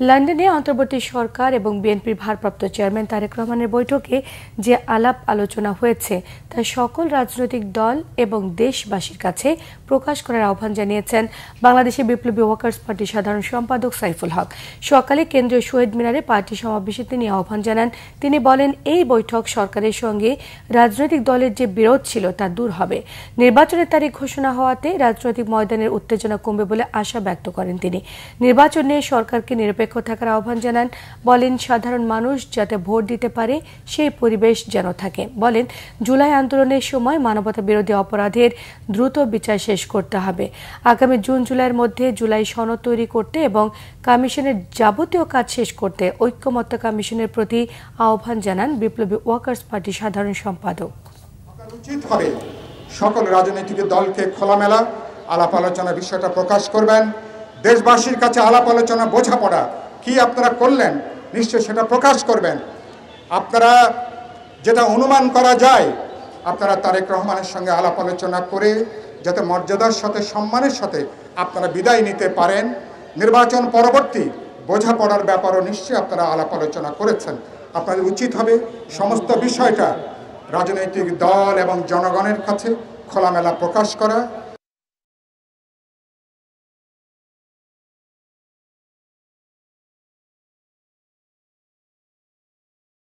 লন্ডনে অন্তর্বর্তী সরকার এবং বিএনপির ভারপ্রাপ্ত চেয়ারম্যান তারেক রহমানের বৈঠকে যে আলাপ আলোচনা হয়েছে তা সকল রাজনৈতিক দল এবং দেশবাসীর কাছে প্রকাশ করার আহ্বান জানিয়েছেন বাংলাদেশের বিপ্লবী ওয়ার্কার্স পার্টির সাধারণ সম্পাদক সাইফুল হক। সকালে কেন্দ্রীয় শহীদ মিনারে পার্টি সমাবেশে তিনি আহ্বান জানান। তিনি বলেন, এই বৈঠক সরকারের সঙ্গে রাজনৈতিক দলের যে বিরোধ ছিল তা দূর হবে। নির্বাচনের তারিখ ঘোষণা হওয়াতে রাজনৈতিক ময়দানের উত্তেজনা কমবে বলে আশা ব্যক্ত করেন তিনি। নির্বাচন নিয়ে সরকারকে নিরপেক্ষ থাকার আহ্বান জানান। বলেন, সাধারণ মানুষ যাতে ভোট দিতে পারে সেই পরিবেশ যেন থাকে। বলেন, জুলাই আন্দোলনের সময় মানবতা বিরোধী অপরাধের দ্রুত বিচার শেষ করতে হবে। আগামী জুন জুলাইয়ের মধ্যে জুলাই সনদ তৈরি করতে এবং কমিশনের যাবতীয় কাজ শেষ করতে ঐক্যমত্য কমিশনের প্রতি আহ্বান জানান বিপ্লবী ওয়ার্কার্স পার্টির সাধারণ সম্পাদক। উচিত হবে সকল রাজনৈতিক দলকে খোলামেলা আলাপ আলোচনার বিষয়টা প্রকাশ করবেন। দেশবাসীর কাছে আলাপ আলোচনা বোঝাপড়া কি আপনারা করলেন নিশ্চয় সেটা প্রকাশ করবেন। আপনারা যেটা অনুমান করা যায় আপনারা তারেক রহমানের সঙ্গে আলাপ আলোচনা করে যাতে মর্যাদার সাথে সম্মানের সাথে আপনারা বিদায় নিতে পারেন। নির্বাচন পরবর্তী বোঝাপড়ার ব্যাপারও নিশ্চয়ই আপনারা আলাপ আলোচনা করেছেন। আপনাদের উচিত হবে সমস্ত বিষয়টা রাজনৈতিক দল এবং জনগণের কাছে খোলামেলা প্রকাশ করা।